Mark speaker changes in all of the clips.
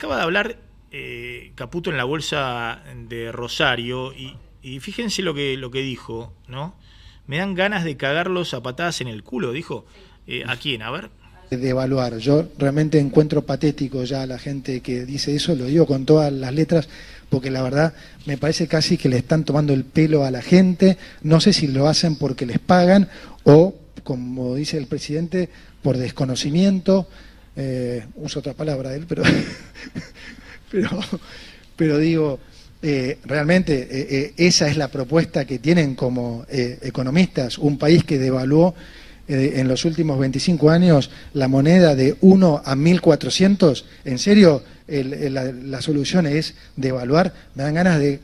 Speaker 1: Acaba de hablar Caputo en la bolsa de Rosario y fíjense lo que dijo, ¿no? Me dan ganas de cagarlos a patadas en el culo, dijo. ¿A quién? A ver.
Speaker 2: De evaluar. Yo realmente encuentro patético ya a la gente que dice eso, lo digo con todas las letras, porque la verdad me parece casi que le están tomando el pelo a la gente. No sé si lo hacen porque les pagan o, como dice el presidente, por desconocimiento. Uso otra palabra de él, pero pero, pero digo, realmente esa es la propuesta que tienen como economistas, un país que devaluó en los últimos 25 años la moneda de 1 a 1.400. ¿En serio la solución es devaluar? Me dan ganas de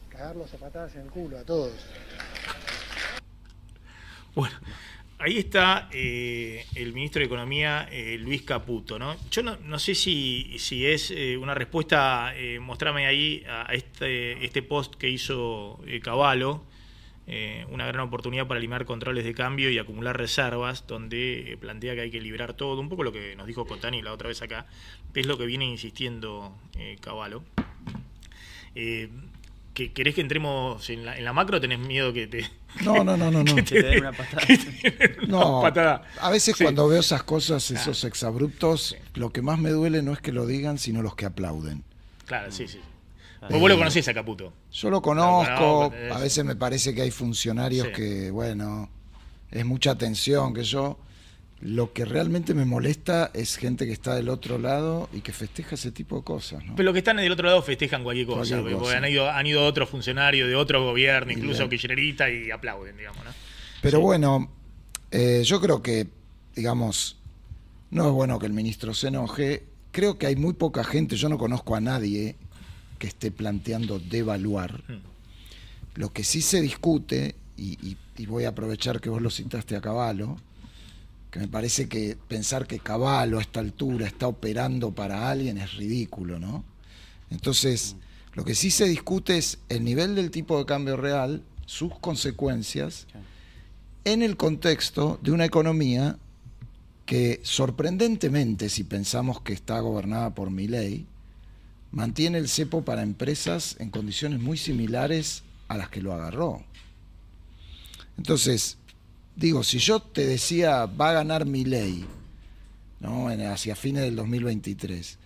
Speaker 2: cagarlos a patadas en el culo a todos.
Speaker 1: Bueno, ahí está el ministro de Economía, Luis Caputo, ¿no? Yo no sé si es una respuesta, mostrame ahí a este post que hizo Cavallo, una gran oportunidad para eliminar controles de cambio y acumular reservas, donde plantea que hay que liberar todo, un poco lo que nos dijo Cotani la otra vez acá, que es lo que viene insistiendo Cavallo. ¿Querés que entremos en la macro o tenés miedo que te...
Speaker 3: No.
Speaker 1: que te den
Speaker 4: una patada?
Speaker 3: No,
Speaker 1: patada.
Speaker 3: a veces
Speaker 1: Sí.
Speaker 3: cuando veo esas cosas, esos
Speaker 1: Claro.
Speaker 3: exabruptos,
Speaker 1: Sí.
Speaker 3: lo que más me duele no es que lo digan, sino los que aplauden.
Speaker 1: Claro, sí. Vos lo conocés a Caputo.
Speaker 3: Yo lo conozco,
Speaker 1: No,
Speaker 3: a veces me parece que hay funcionarios
Speaker 1: Sí.
Speaker 3: que, bueno, es mucha atención, que yo... Lo que realmente me molesta es gente que está del otro lado y que festeja ese tipo de cosas, ¿no?
Speaker 1: Pero los que están del otro lado festejan cualquier cosa,
Speaker 3: Cualquier
Speaker 1: porque
Speaker 3: cosa.
Speaker 1: han ido otros funcionarios de otro gobierno,
Speaker 3: Y
Speaker 1: incluso
Speaker 3: la-
Speaker 1: kirchnerista, y aplauden, digamos, ¿no?
Speaker 3: Pero
Speaker 1: Sí.
Speaker 3: bueno, yo creo que, digamos, no es bueno que el ministro se enoje. Creo que hay muy poca gente, yo no conozco a nadie que esté planteando devaluar. Lo que sí se discute, y voy a aprovechar que vos lo citaste a Cavallo, que me parece que pensar que Cavallo a esta altura está operando para alguien es ridículo, ¿no? Entonces, lo que sí se discute es el nivel del tipo de cambio real, sus consecuencias, en el contexto de una economía que, sorprendentemente, si pensamos que está gobernada por Milei, mantiene el cepo para empresas en condiciones muy similares a las que lo agarró. Entonces, digo, si yo te decía va a ganar Milei, ¿no? Hacia fines del 2023,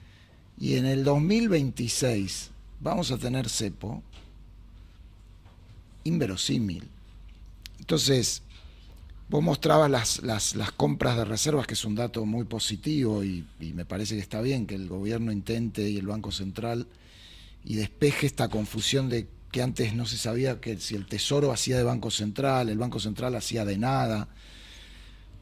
Speaker 3: y en el 2026 vamos a tener cepo, inverosímil. Entonces, vos mostrabas las compras de reservas, que es un dato muy positivo y me parece que está bien que el gobierno intente y el Banco Central y despeje esta confusión de que antes no se sabía que si el Tesoro hacía de Banco Central, el Banco Central hacía de nada.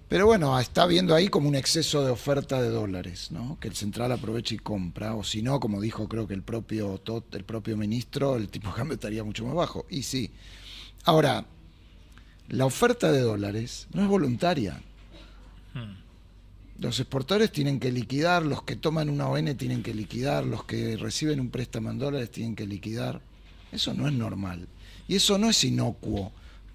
Speaker 3: Pero bueno, está viendo ahí como un exceso de oferta de dólares, ¿no? Que el central aproveche y compra, o si no, como dijo creo que el propio ministro, el tipo de cambio estaría mucho más bajo. Y sí. Ahora, la oferta de dólares no es voluntaria. Los exportadores tienen que liquidar, los que toman una ON tienen que liquidar, los que reciben un préstamo en dólares tienen que liquidar. Eso no es normal. Y eso no es inocuo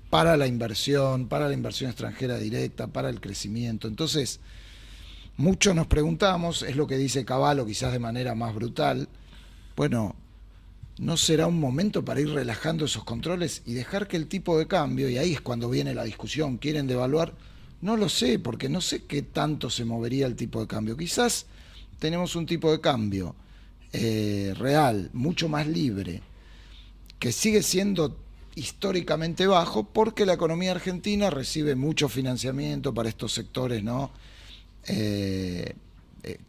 Speaker 3: para la inversión extranjera directa, para el crecimiento. Entonces, muchos nos preguntamos, es lo que dice Cavallo, quizás de manera más brutal, bueno, ¿no será un momento para ir relajando esos controles y dejar que el tipo de cambio, y ahí es cuando viene la discusión, quieren devaluar? No lo sé, porque no sé qué tanto se movería el tipo de cambio. Quizás tenemos un tipo de cambio real, mucho más libre, que sigue siendo históricamente bajo porque la economía argentina recibe mucho financiamiento para estos sectores, ¿no?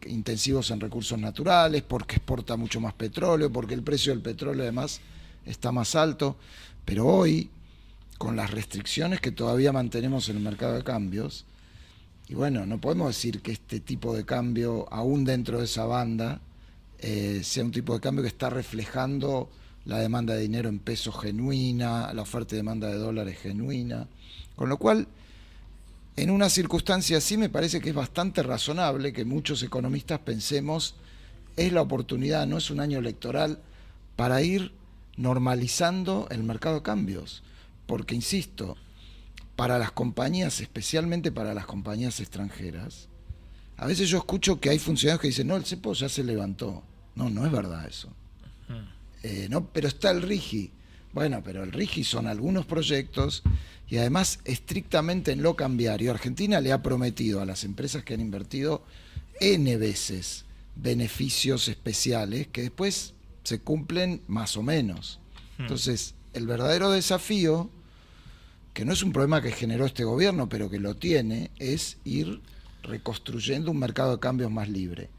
Speaker 3: Intensivos en recursos naturales, porque exporta mucho más petróleo, porque el precio del petróleo además está más alto. Pero hoy, con las restricciones que todavía mantenemos en el mercado de cambios, y bueno, no podemos decir que este tipo de cambio, aún dentro de esa banda, sea un tipo de cambio que está reflejando la demanda de dinero en pesos genuina, la oferta y demanda de dólares genuina. Con lo cual, en una circunstancia así, me parece que es bastante razonable que muchos economistas pensemos, es la oportunidad, no es un año electoral, para ir normalizando el mercado de cambios. Porque, insisto, para las compañías, especialmente para las compañías extranjeras, A veces yo escucho que hay funcionarios que dicen, no, el cepo ya se levantó. No, no es verdad eso. No, pero está el RIGI. Bueno, pero el RIGI son algunos proyectos y además estrictamente en lo cambiario. Argentina le ha prometido a las empresas que han invertido N veces beneficios especiales que después se cumplen más o menos. Entonces, el verdadero desafío, que no es un problema que generó este gobierno, pero que lo tiene, es ir reconstruyendo un mercado de cambios más libre.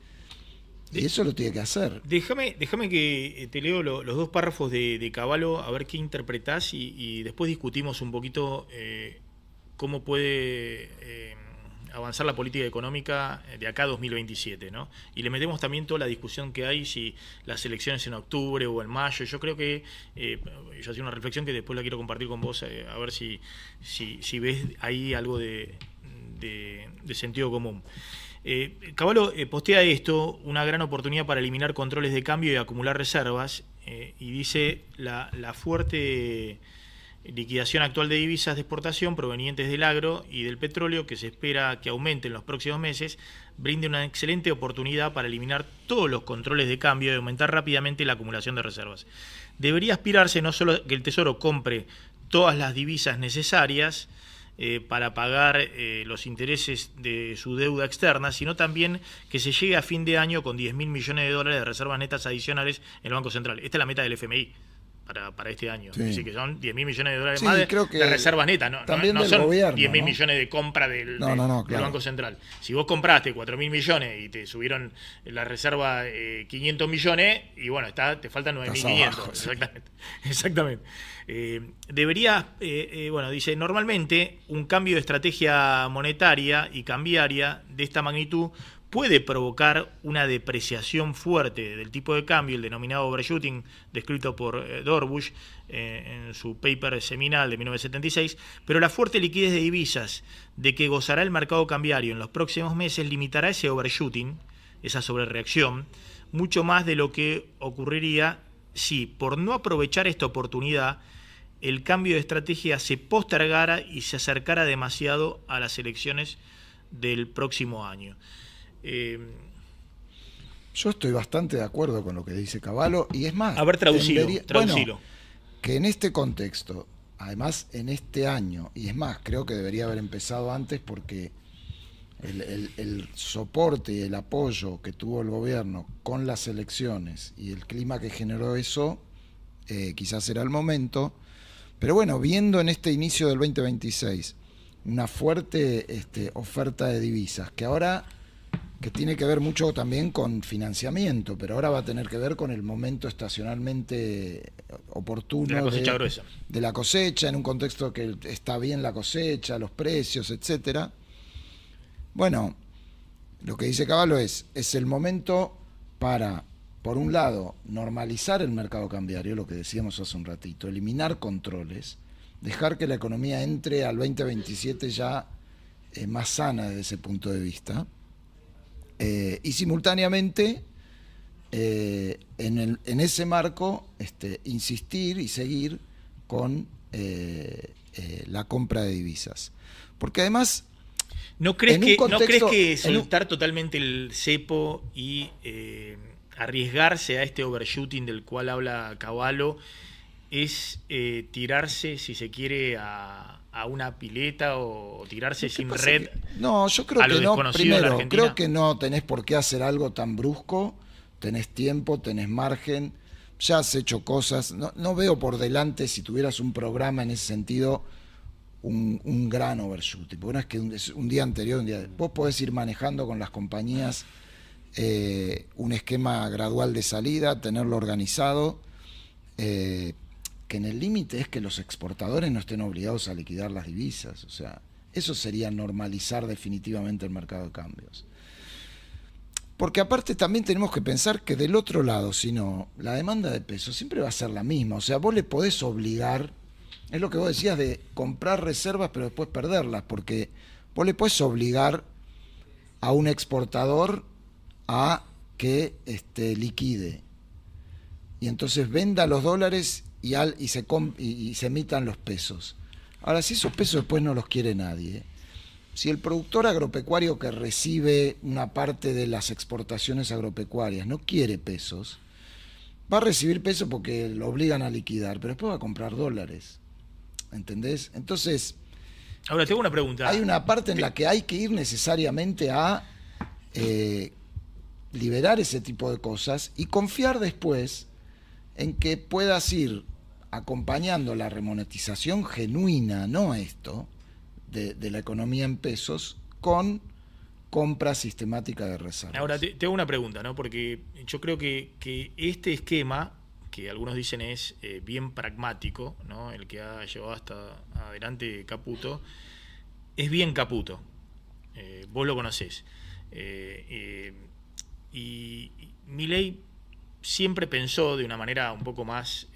Speaker 3: Y eso lo tiene que hacer.
Speaker 1: Déjame que te leo los dos párrafos de Cavallo, a ver qué interpretás y después discutimos un poquito cómo puede avanzar la política económica de acá a 2027, ¿no? Y le metemos también toda la discusión que hay, si las elecciones en octubre o en mayo. Yo creo que, yo hacía una reflexión que después la quiero compartir con vos, a ver si ves ahí algo de sentido común. Cavallo postea esto, una gran oportunidad para eliminar controles de cambio y acumular reservas, y dice la fuerte liquidación actual de divisas de exportación provenientes del agro y del petróleo, que se espera que aumente en los próximos meses, brinde una excelente oportunidad para eliminar todos los controles de cambio y aumentar rápidamente la acumulación de reservas. Debería aspirarse no solo que el Tesoro compre todas las divisas necesarias para pagar los intereses de su deuda externa, sino también que se llegue a fin de año con 10.000 millones de dólares de reservas netas adicionales en el Banco Central. Esta es la meta del FMI para este año.
Speaker 3: Sí.
Speaker 1: Así que son 10.000 millones de dólares
Speaker 3: Sí,
Speaker 1: más
Speaker 3: creo que
Speaker 1: de reservas netas.
Speaker 3: también
Speaker 1: no
Speaker 3: del
Speaker 1: son
Speaker 3: gobierno,
Speaker 1: 10.000
Speaker 3: ¿no?
Speaker 1: millones de compra del
Speaker 3: claro.
Speaker 1: Banco Central. Si vos compraste 4.000 millones y te subieron la reserva 500 millones, y bueno, te faltan 9.500. Exactamente. Debería, bueno, dice, normalmente un cambio de estrategia monetaria y cambiaria de esta magnitud puede provocar una depreciación fuerte del tipo de cambio, el denominado overshooting, descrito por Dorbush en su paper seminal de 1976, pero la fuerte liquidez de divisas de que gozará el mercado cambiario en los próximos meses limitará ese overshooting, esa sobrereacción, mucho más de lo que ocurriría si, por no aprovechar esta oportunidad, el cambio de estrategia se postergara y se acercara demasiado a las elecciones del próximo año.
Speaker 3: Yo estoy bastante de acuerdo con lo que dice Cavallo, y es más,
Speaker 1: a ver, traducilo.
Speaker 3: Bueno, que en este contexto, además en este año, y es más, creo que debería haber empezado antes, porque el soporte y el apoyo que tuvo el gobierno con las elecciones y el clima que generó eso, quizás era el momento. Pero bueno, viendo en este inicio del 2026 una fuerte oferta de divisas, que tiene que ver mucho también con financiamiento, pero ahora va a tener que ver con el momento estacionalmente oportuno de la cosecha, en un contexto que está bien la cosecha, los precios, etcétera. Bueno, lo que dice Cavallo es el momento para, por un lado, normalizar el mercado cambiario, lo que decíamos hace un ratito, eliminar controles, dejar que la economía entre al 2027 ya más sana desde ese punto de vista, y simultáneamente en ese marco insistir y seguir con la compra de divisas. Porque además...
Speaker 1: ¿No crees que soltar totalmente el cepo y arriesgarse a este overshooting del cual habla Cavallo es tirarse, si se quiere, a una pileta o tirarse sin red?
Speaker 3: No, yo creo que no. Primero, creo que no tenés por qué hacer algo tan brusco. Tenés tiempo, tenés margen, ya has hecho cosas. No veo por delante, si tuvieras un programa en ese sentido, un gran overshooting. Porque no es que un día anterior, vos podés ir manejando con las compañías un esquema gradual de salida, tenerlo organizado, que en el límite es que los exportadores no estén obligados a liquidar las divisas. O sea, eso sería normalizar definitivamente el mercado de cambios. Porque aparte también tenemos que pensar que del otro lado, si no, la demanda de pesos siempre va a ser la misma. O sea, vos le podés obligar, es lo que vos decías de comprar reservas pero después perderlas, porque vos le podés obligar a un exportador a que liquide y entonces venda los dólares y se emitan los pesos. Ahora, si esos pesos después no los quiere nadie, si el productor agropecuario que recibe una parte de las exportaciones agropecuarias no quiere pesos, va a recibir pesos porque lo obligan a liquidar, pero después va a comprar dólares. ¿Entendés? Entonces,
Speaker 1: ahora tengo una pregunta.
Speaker 3: hay una parte en la que hay que ir necesariamente a liberar ese tipo de cosas y confiar después en que puedas ir acompañando la remonetización genuina, no esto, de la economía en pesos, con compra sistemática de reservas.
Speaker 1: Ahora, te hago una pregunta, ¿no? Porque yo creo que este esquema, que algunos dicen es bien pragmático, ¿no? El que ha llevado hasta adelante Caputo, es bien Caputo. Vos lo conocés. Y Milei siempre pensó de una manera un poco más,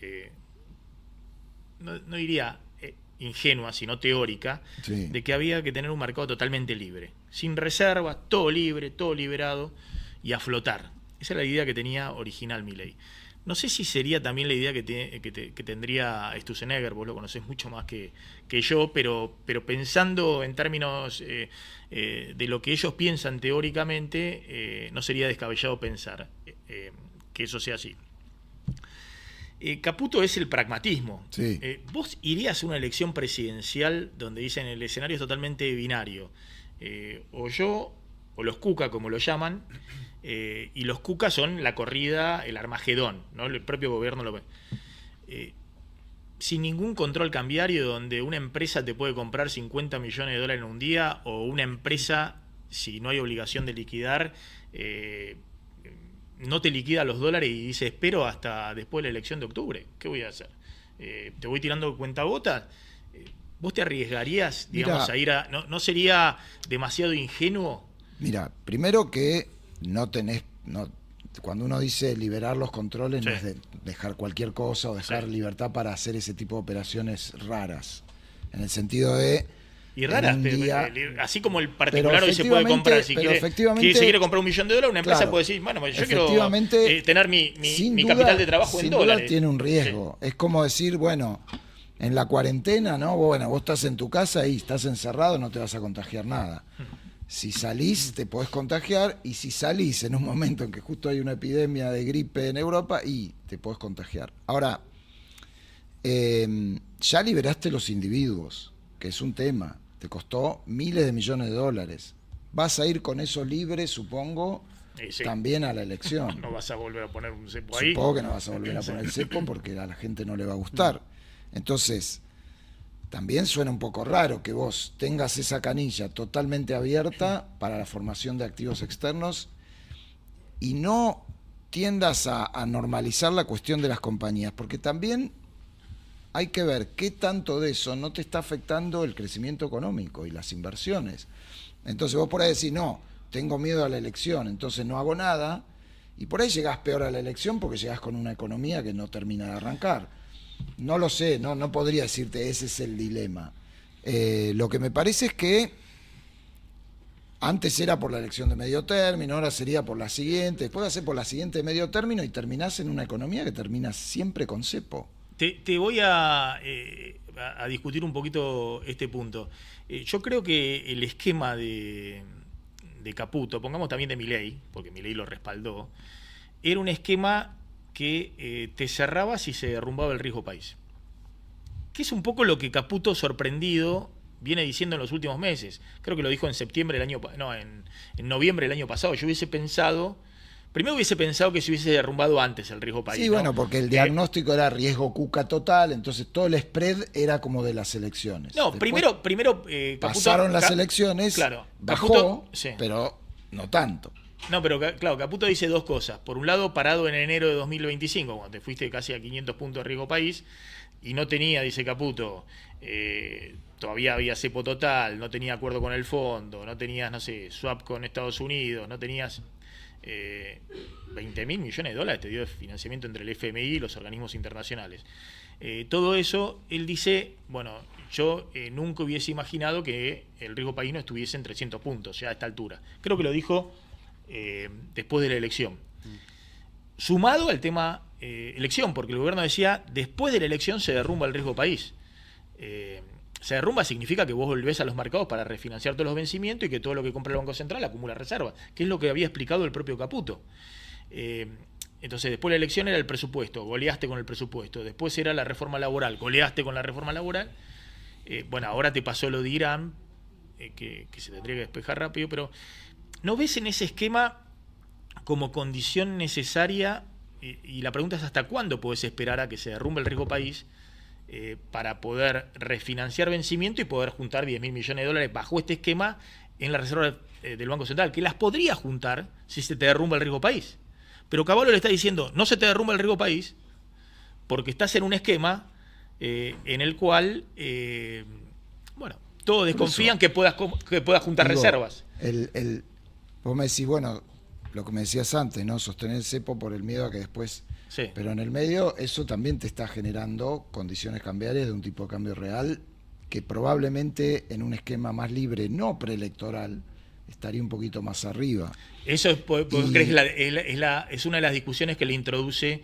Speaker 1: no diría ingenua, sino teórica,
Speaker 3: Sí.
Speaker 1: de que había que tener un mercado totalmente libre, sin reservas, todo libre, todo liberado y a flotar. Esa es la idea que tenía original Milei. No sé si sería también la idea que tendría Sturzenegger, vos lo conocés mucho más que yo, pero pensando en términos de lo que ellos piensan teóricamente, no sería descabellado pensar que eso sea así. Caputo es el pragmatismo.
Speaker 3: Sí.
Speaker 1: ¿Vos irías a una elección presidencial donde dicen el escenario es totalmente binario? O yo, o los Cuca, como lo llaman, y los Cuca son la corrida, el Armagedón, ¿no? El propio gobierno lo ve. Sin ningún control cambiario, donde una empresa te puede comprar 50 millones de dólares en un día, o una empresa, si no hay obligación de liquidar, no te liquida los dólares y dice espero hasta después de la elección de octubre. ¿Qué voy a hacer? ¿Te voy tirando cuentagotas? ¿Vos te arriesgarías, digamos,
Speaker 3: Mira,
Speaker 1: a ir a... ¿No sería demasiado ingenuo?
Speaker 3: Mira, primero que no tenés... cuando uno dice liberar los controles,
Speaker 1: Sí.
Speaker 3: no es dejar cualquier cosa o dejar
Speaker 1: Sí.
Speaker 3: libertad para hacer ese tipo de operaciones raras. En el sentido de...
Speaker 1: Y raras,
Speaker 3: en un
Speaker 1: pero,
Speaker 3: día-
Speaker 1: así como el particular hoy se puede
Speaker 3: efectivamente-
Speaker 1: comprar, si
Speaker 3: pero
Speaker 1: quiere,
Speaker 3: efectivamente-
Speaker 1: si quiere comprar $1 millón, una empresa
Speaker 3: Claro,
Speaker 1: puede decir, bueno, yo quiero
Speaker 3: efectivamente,
Speaker 1: tener mi
Speaker 3: sin duda-
Speaker 1: capital de trabajo en
Speaker 3: sin
Speaker 1: dólares.
Speaker 3: duda tiene un riesgo. Es como decir, bueno, en la cuarentena, ¿no? Bueno, vos estás en tu casa y estás encerrado, no te vas a contagiar nada. Si salís, te podés contagiar, y si salís en un momento en que justo hay una epidemia de gripe en Europa, y te podés contagiar. Ahora, ya liberaste los individuos, que es un tema. Te costó miles de millones de dólares. Vas a ir con eso libre, supongo,
Speaker 1: Sí.
Speaker 3: también a la elección.
Speaker 1: No vas a volver a poner un cepo ahí.
Speaker 3: Supongo que no vas a volver a poner el cepo porque a la gente no le va a gustar. Entonces, también suena un poco raro que vos tengas esa canilla totalmente abierta para la formación de activos externos y no tiendas a normalizar la cuestión de las compañías, porque también hay que ver qué tanto de eso no te está afectando el crecimiento económico y las inversiones. Entonces vos por ahí decís, no, tengo miedo a la elección, entonces no hago nada, y por ahí llegás peor a la elección porque llegás con una economía que no termina de arrancar. No lo sé, no podría decirte ese es el dilema. Lo que me parece es que antes era por la elección de medio término, ahora sería por la siguiente, después va a ser por la siguiente de medio término y terminás en una economía que termina siempre con cepo.
Speaker 1: Te voy a discutir un poquito este punto. Yo creo que el esquema de Caputo, pongamos también de Milei, porque Milei lo respaldó, era un esquema que te cerraba si se derrumbaba el riesgo país. Que es un poco lo que Caputo, sorprendido, viene diciendo en los últimos meses. Creo que lo dijo en septiembre en noviembre del año pasado. Yo primero hubiese pensado que se hubiese derrumbado antes el riesgo país.
Speaker 3: Sí,
Speaker 1: ¿no?
Speaker 3: bueno, porque el diagnóstico era riesgo Cuca total, entonces todo el spread era como de las elecciones.
Speaker 1: No,
Speaker 3: Después
Speaker 1: primero Caputo,
Speaker 3: pasaron las elecciones,
Speaker 1: claro,
Speaker 3: bajó,
Speaker 1: Caputo, sí.
Speaker 3: pero no tanto.
Speaker 1: No, pero claro, Caputo dice dos cosas. Por un lado, parado en enero de 2025, cuando te fuiste casi a 500 puntos de riesgo país, y no tenía, dice Caputo, todavía había cepo total, no tenía acuerdo con el fondo, no tenías, no sé, swap con Estados Unidos, no tenías 20.000 millones de dólares, te dio de financiamiento entre el FMI y los organismos internacionales. Todo eso, él dice, bueno, yo nunca hubiese imaginado que el riesgo país no estuviese en 300 puntos ya a esta altura. Creo que lo dijo después de la elección. Sumado al tema elección, porque el gobierno decía, después de la elección se derrumba el riesgo país. se derrumba significa que vos volvés a los mercados para refinanciar todos los vencimientos y que todo lo que compra el Banco Central acumula reservas, que es lo que había explicado el propio Caputo. Entonces, después de la elección era el presupuesto, goleaste con el presupuesto. Después era la reforma laboral, goleaste con la reforma laboral. Bueno, ahora te pasó lo de Irán, que se tendría que despejar rápido, pero ¿no ves en ese esquema como condición necesaria? Y la pregunta es ¿hasta cuándo podés esperar a que se derrumbe el riesgo país para poder refinanciar vencimiento y poder juntar 10.000 millones de dólares bajo este esquema en la reserva del Banco Central? Que las podría juntar si se te derrumba el riesgo país. Pero Cavallo le está diciendo, no se te derrumba el riesgo país, porque estás en un esquema en el cual, bueno, todos desconfían que puedas juntar reservas.
Speaker 3: Vos me decís, bueno, lo que me decías antes, ¿no? Sostener el cepo por el miedo a que después...
Speaker 1: Sí.
Speaker 3: Pero en el medio eso también te está generando condiciones cambiarias de un tipo de cambio real que probablemente en un esquema más libre, no preelectoral, estaría un poquito más arriba.
Speaker 1: Eso ¿vos crees es una de las discusiones que le introduce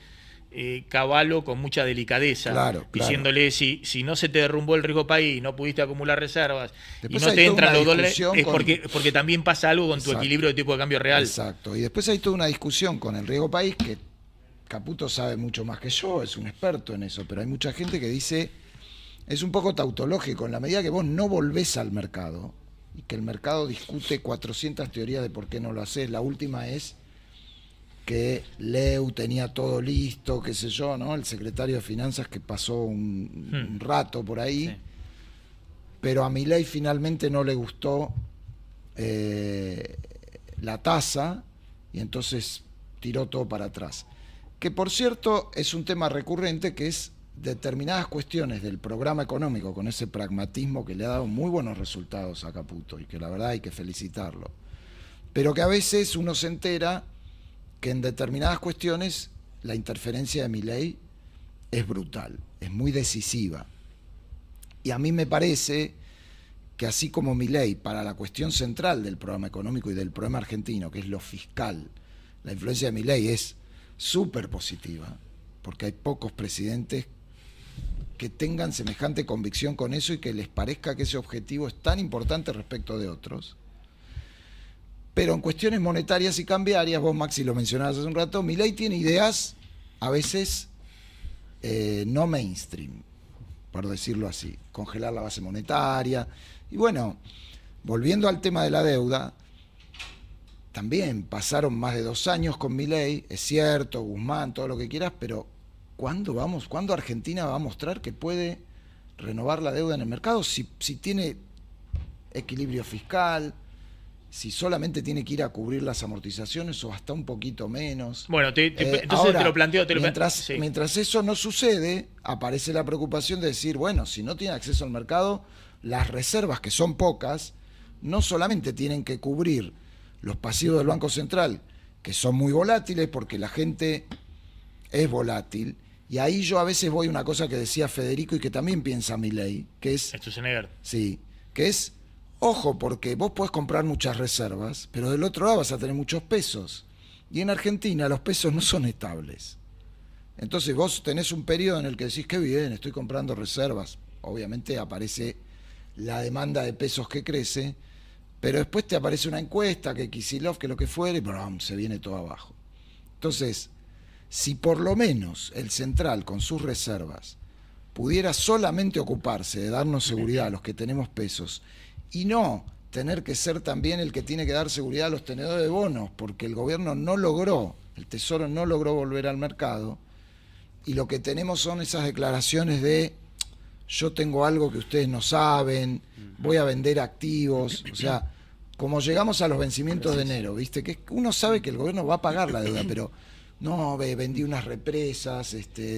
Speaker 1: Cavallo con mucha delicadeza, diciéndole si no se te derrumbó el riesgo país, no pudiste acumular reservas después y no te entran los dólares, es porque también pasa algo con tu equilibrio de tipo de cambio real.
Speaker 3: Exacto, y después hay toda una discusión con el riesgo país que Caputo sabe mucho más que yo, es un experto en eso, pero hay mucha gente que dice, es un poco tautológico, en la medida que vos no volvés al mercado y que el mercado discute 400 teorías de por qué no lo haces. La última es que Leu tenía todo listo, qué sé yo, ¿no? El secretario de Finanzas que pasó un rato por ahí, sí. Pero a Milei finalmente no le gustó la tasa y entonces tiró todo para atrás. Que por cierto es un tema recurrente, que es determinadas cuestiones del programa económico con ese pragmatismo que le ha dado muy buenos resultados a Caputo y que la verdad hay que felicitarlo, pero que a veces uno se entera que en determinadas cuestiones la interferencia de Milei es brutal, es muy decisiva, y a mí me parece que así como Milei para la cuestión central del programa económico y del problema argentino, que es lo fiscal, la influencia de Milei es súper positiva, porque hay pocos presidentes que tengan semejante convicción con eso y que les parezca que ese objetivo es tan importante respecto de otros. Pero en cuestiones monetarias y cambiarias, vos Maxi lo mencionabas hace un rato, Milei tiene ideas a veces no mainstream, por decirlo así, congelar la base monetaria. Y bueno, volviendo al tema de la deuda, también pasaron más de 2 años con Milei, es cierto, Guzmán, todo lo que quieras, pero ¿cuándo Argentina va a mostrar que puede renovar la deuda en el mercado? Si tiene equilibrio fiscal, si solamente tiene que ir a cubrir las amortizaciones o hasta un poquito menos.
Speaker 1: Bueno, entonces
Speaker 3: ahora,
Speaker 1: te lo planteo.
Speaker 3: Mientras eso no sucede, aparece la preocupación de decir, bueno, si no tiene acceso al mercado, las reservas, que son pocas, no solamente tienen que cubrir los pasivos del Banco Central, que son muy volátiles porque la gente es volátil, y ahí yo a veces voy a una cosa que decía Federico y que también piensa Milei, que es...
Speaker 1: Sturzenegger.
Speaker 3: Sí, que es, ojo, porque vos podés comprar muchas reservas, pero del otro lado vas a tener muchos pesos, y en Argentina los pesos no son estables. Entonces vos tenés un periodo en el que decís, qué bien, estoy comprando reservas, obviamente aparece la demanda de pesos que crece, pero después te aparece una encuesta, que Kicillof, que lo que fuere, y ¡brum!, se viene todo abajo. Entonces, si por lo menos el central con sus reservas pudiera solamente ocuparse de darnos seguridad a los que tenemos pesos y no tener que ser también el que tiene que dar seguridad a los tenedores de bonos, porque el gobierno no logró, el Tesoro no logró volver al mercado, y lo que tenemos son esas declaraciones de yo tengo algo que ustedes no saben, voy a vender activos, o sea, como llegamos a los vencimientos de enero, ¿viste? Que uno sabe que el gobierno va a pagar la deuda, pero no, vendí unas represas,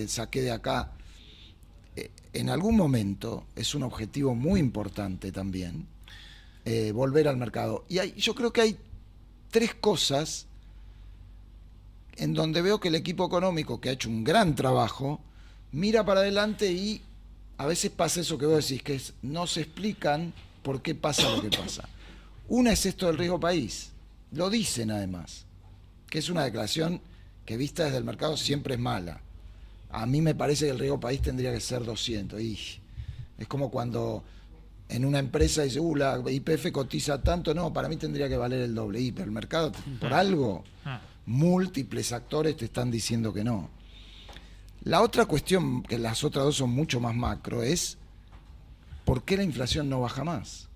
Speaker 3: saqué de acá. En algún momento es un objetivo muy importante también volver al mercado. Y yo creo que hay 3 cosas en donde veo que el equipo económico, que ha hecho un gran trabajo, mira para adelante y a veces pasa eso que vos decís, que no se explican por qué pasa lo que pasa. Una es esto del riesgo país, lo dicen además, que es una declaración que vista desde el mercado siempre es mala. A mí me parece que el riesgo país tendría que ser 200. Y es como cuando en una empresa dice, la YPF cotiza tanto, no, para mí tendría que valer el doble. Y pero el mercado, por algo, múltiples actores te están diciendo que no. La otra cuestión, que las otras dos son mucho más macro, es ¿por qué la inflación no baja más?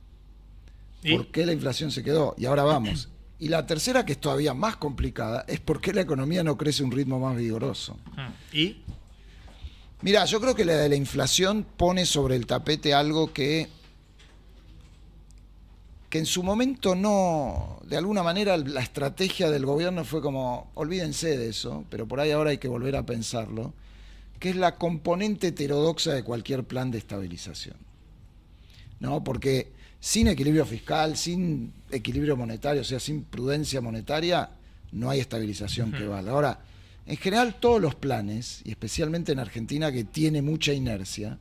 Speaker 3: ¿Por qué la inflación se quedó? Y ahora vamos. Y la tercera, que es todavía más complicada, es por qué la economía no crece a un ritmo más vigoroso.
Speaker 1: ¿Y?
Speaker 3: Mirá, yo creo que la de la inflación pone sobre el tapete algo que en su momento no, de alguna manera la estrategia del gobierno fue como, olvídense de eso, pero por ahí ahora hay que volver a pensarlo, que es la componente heterodoxa de cualquier plan de estabilización. ¿No? Porque sin equilibrio fiscal, sin equilibrio monetario, o sea, sin prudencia monetaria, no hay estabilización que valga. Ahora, en general todos los planes, y especialmente en Argentina que tiene mucha inercia,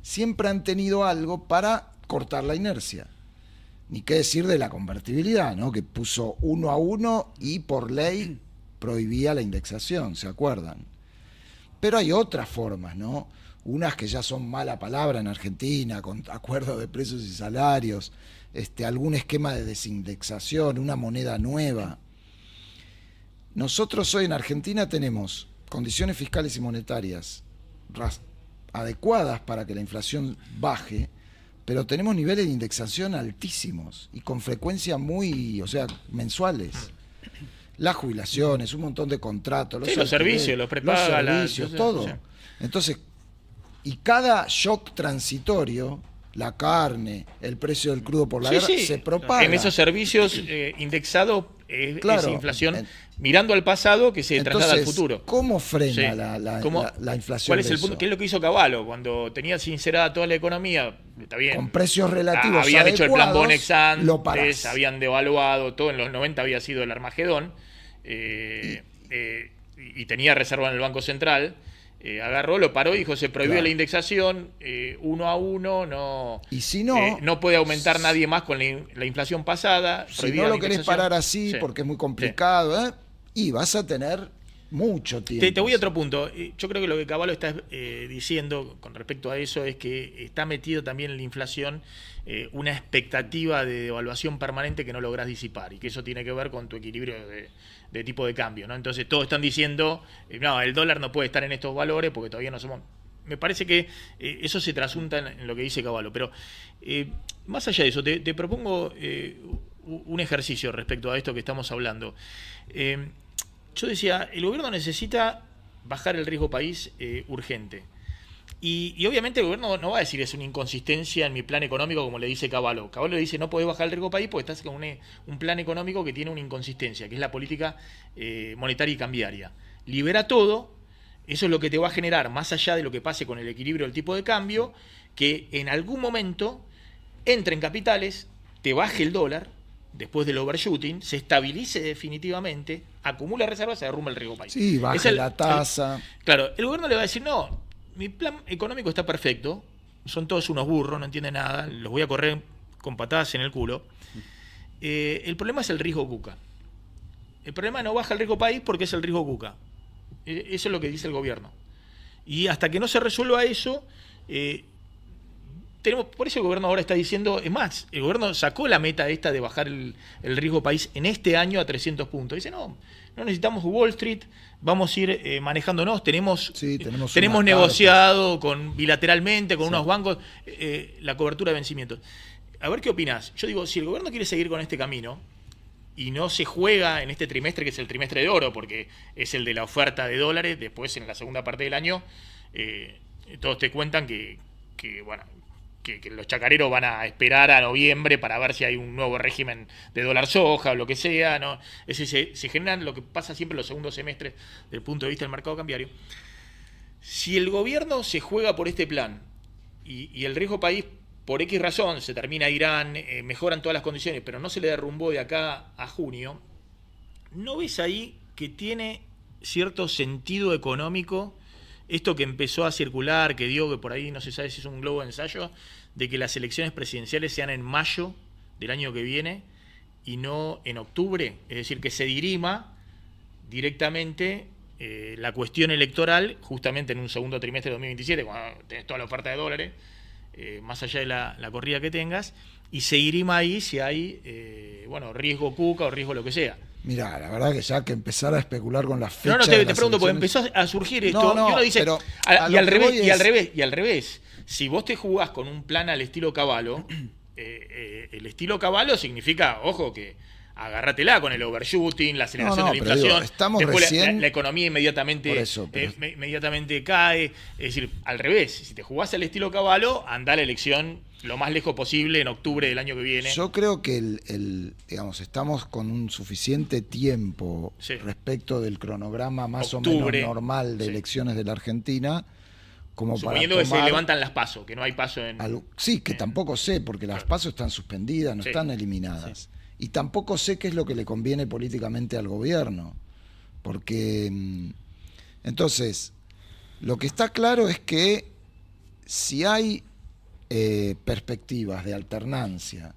Speaker 3: siempre han tenido algo para cortar la inercia. Ni qué decir de la convertibilidad, ¿no? Que puso 1 a 1 y por ley prohibía la indexación, ¿se acuerdan? Pero hay otras formas, ¿no? Unas que ya son mala palabra en Argentina, con acuerdos de precios y salarios, algún esquema de desindexación, una moneda nueva. Nosotros hoy en Argentina tenemos condiciones fiscales y monetarias adecuadas para que la inflación baje, pero tenemos niveles de indexación altísimos y con frecuencia mensuales. Las jubilaciones, un montón de contratos,
Speaker 1: los servicios, los prepaga,
Speaker 3: los servicios, todo. Entonces, y cada shock transitorio, la carne, el precio del crudo por la guerra, se propaga.
Speaker 1: En esos servicios indexados esa inflación, mirando al pasado que se traslada al futuro.
Speaker 3: ¿Cómo frena la inflación?
Speaker 1: ¿Cuál es el punto? ¿Qué es lo que hizo Cavallo? Cuando tenía sincerada toda la economía, está bien.
Speaker 3: Con precios relativos
Speaker 1: habían
Speaker 3: adecuados,
Speaker 1: hecho el plan Bonex antes, habían devaluado, todo en los 90 había sido el Armagedón, y tenía reserva en el Banco Central. Agarró, lo paró y dijo, se prohibió la indexación 1 a 1, no,
Speaker 3: y si no
Speaker 1: puede aumentar nadie más con la inflación pasada.
Speaker 3: Si no lo querés parar así, porque es muy complicado, y vas a tener mucho tiempo.
Speaker 1: Te voy a otro punto. Yo creo que lo que Cavallo está diciendo con respecto a eso es que está metido también en la inflación una expectativa de devaluación permanente que no lográs disipar, y que eso tiene que ver con tu equilibrio de tipo de cambio, ¿no? Entonces todos están diciendo, no, el dólar no puede estar en estos valores porque todavía no somos... Me parece que eso se trasunta en lo que dice Cavallo, pero más allá de eso, te propongo un ejercicio respecto a esto que estamos hablando. Yo decía, el gobierno necesita bajar el riesgo país urgente. Y obviamente el gobierno no va a decir es una inconsistencia en mi plan económico como le dice Cavallo. Cavallo le dice no podés bajar el riesgo país porque estás con un plan económico que tiene una inconsistencia, que es la política monetaria y cambiaria. Libera todo, eso es lo que te va a generar, más allá de lo que pase con el equilibrio del tipo de cambio, que en algún momento entre en capitales, te baje el dólar, después del overshooting, se estabilice definitivamente, acumula reservas, se derrumba el riesgo país.
Speaker 3: Sí, baje la tasa.
Speaker 1: Claro, el gobierno le va a decir, no, mi plan económico está perfecto, son todos unos burros, no entienden nada, los voy a correr con patadas en el culo. El problema es el riesgo cuca. El problema no baja el riesgo país porque es el riesgo cuca. Eso es lo que dice el gobierno. Y hasta que no se resuelva eso, por eso el gobierno ahora está diciendo, es más, el gobierno sacó la meta esta de bajar el riesgo país en este año a 300 puntos. Dice, no necesitamos Wall Street, vamos a ir manejándonos, tenemos negociado bilateralmente con unos bancos la cobertura de vencimientos. A ver qué opinás. Yo digo, si el gobierno quiere seguir con este camino y no se juega en este trimestre, que es el trimestre de oro, porque es el de la oferta de dólares, después en la segunda parte del año, todos te cuentan que los chacareros van a esperar a noviembre para ver si hay un nuevo régimen de dólar soja o lo que sea, ¿no? Es decir, se generan lo que pasa siempre en los segundos semestres desde el punto de vista del mercado cambiario. Si el gobierno se juega por este plan y el riesgo país, por X razón, se termina Irán, mejoran todas las condiciones, pero no se le derrumbó de acá a junio, ¿no ves ahí que tiene cierto sentido económico esto que empezó a circular, que dio, que por ahí no se sabe si es un globo de ensayo, de que las elecciones presidenciales sean en mayo del año que viene y no en octubre? Es decir, que se dirima directamente la cuestión electoral justamente en un segundo trimestre de 2027, cuando tenés toda la oferta de dólares, más allá de la corrida que tengas, y seguiremos ahí si hay riesgo Cuca o riesgo lo que sea.
Speaker 3: Mirá, la verdad que ya que empezar a especular con las fechas.
Speaker 1: No, te pregunto, porque empezó a surgir esto,
Speaker 3: no,
Speaker 1: y uno dice,
Speaker 3: pero
Speaker 1: y al revés, si vos te jugás con un plan al estilo Cavallo, el estilo Cavallo significa, ojo, que agárratela con el overshooting, la aceleración de la inflación,
Speaker 3: digo, estamos
Speaker 1: después
Speaker 3: recién...
Speaker 1: la economía inmediatamente, inmediatamente cae. Es decir, al revés, si te jugás al estilo Cavallo, anda a la elección lo más lejos posible en octubre del año que viene.
Speaker 3: Yo creo que digamos, estamos con un suficiente tiempo respecto del cronograma más
Speaker 1: octubre,
Speaker 3: o menos normal de elecciones de la Argentina, como
Speaker 1: suponiendo
Speaker 3: para
Speaker 1: que se levantan las PASO, que no hay PASO en...
Speaker 3: Sí, que tampoco sé, porque las PASO están suspendidas, no están eliminadas. Y tampoco sé qué es lo que le conviene políticamente al gobierno. Porque, entonces, lo que está claro es que si hay perspectivas de alternancia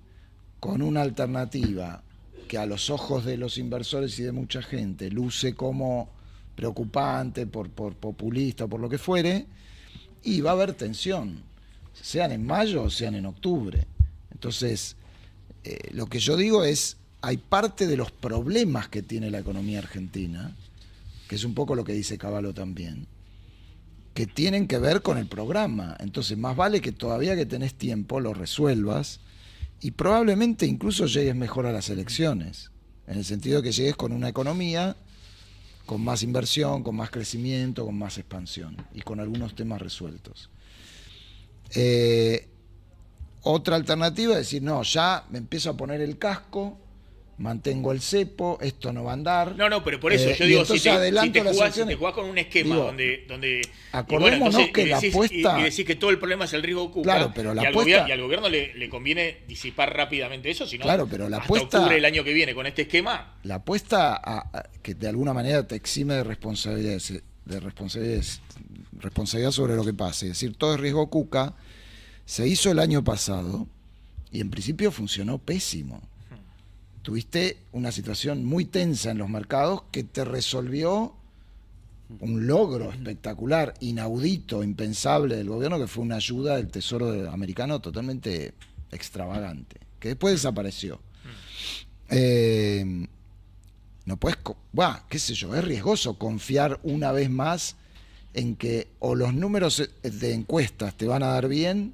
Speaker 3: con una alternativa que a los ojos de los inversores y de mucha gente luce como preocupante, por populista, por lo que fuere, y va a haber tensión, sean en mayo o sean en octubre. Entonces, lo que yo digo es, hay parte de los problemas que tiene la economía argentina, que es un poco lo que dice Cavallo también, que tienen que ver con el programa. Entonces, más vale que todavía que tenés tiempo lo resuelvas y probablemente incluso llegues mejor a las elecciones, en el sentido de que llegues con una economía con más inversión, con más crecimiento, con más expansión y con algunos temas resueltos. Otra alternativa es decir, no, ya me empiezo a poner el casco, mantengo el cepo, esto no va a andar.
Speaker 1: No, pero por eso yo digo, si te jugás con un esquema donde
Speaker 3: acordémonos que la apuesta...
Speaker 1: Y decís que todo el problema es el riesgo Cuca,
Speaker 3: claro, pero la
Speaker 1: y al gobierno le conviene disipar rápidamente eso, sino
Speaker 3: claro, pero la
Speaker 1: hasta
Speaker 3: apuesta,
Speaker 1: octubre del año que viene con este esquema...
Speaker 3: La apuesta que de alguna manera te exime de responsabilidad sobre lo que pase, es decir, todo es riesgo Cuca, se hizo el año pasado y en principio funcionó pésimo. Tuviste una situación muy tensa en los mercados que te resolvió un logro espectacular, inaudito, impensable del gobierno, que fue una ayuda del Tesoro americano totalmente extravagante, que después desapareció. No puedes, qué sé yo, es riesgoso confiar una vez más en que o los números de encuestas te van a dar bien,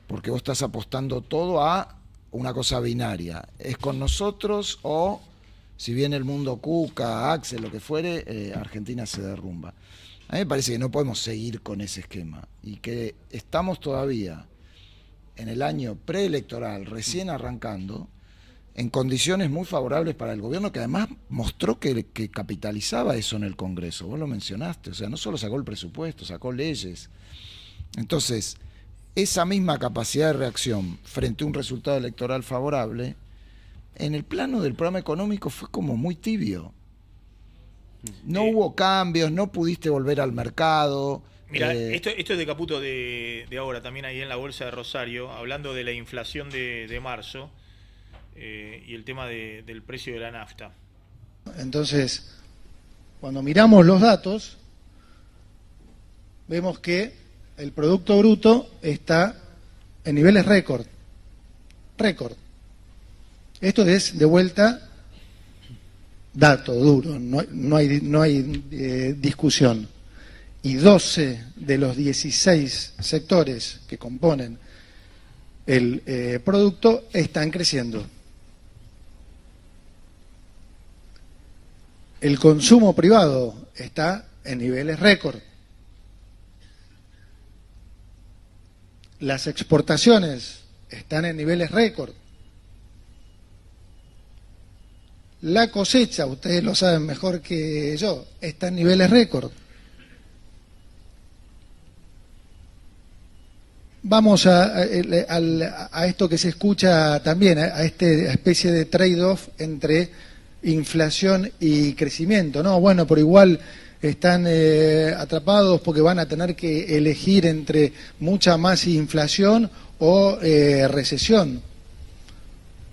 Speaker 3: porque vos estás apostando todo a una cosa binaria, es con nosotros o si viene el mundo Cuca, Axel, lo que fuere, Argentina se derrumba. A mí me parece que no podemos seguir con ese esquema y que estamos todavía en el año preelectoral, recién arrancando, en condiciones muy favorables para el gobierno, que además mostró que capitalizaba eso en el Congreso. Vos lo mencionaste, o sea, no solo sacó el presupuesto, sacó leyes. Entonces, esa misma capacidad de reacción frente a un resultado electoral favorable, en el plano del programa económico fue como muy tibio. No hubo cambios, no pudiste volver al mercado.
Speaker 1: Mira, esto es de Caputo de ahora, también ahí en la Bolsa de Rosario, hablando de la inflación de marzo y el tema del precio de la nafta.
Speaker 2: Entonces, cuando miramos los datos, vemos que el Producto Bruto está en niveles récord. Esto es, de vuelta, dato duro, no hay discusión. Y 12 de los 16 sectores que componen el producto están creciendo. El consumo privado está en niveles récord. Las exportaciones están en niveles récord. La cosecha, ustedes lo saben mejor que yo, está en niveles récord. Vamos a esto que se escucha también, a esta especie de trade-off entre inflación y crecimiento, ¿no? Bueno, pero igual están atrapados porque van a tener que elegir entre mucha más inflación o recesión.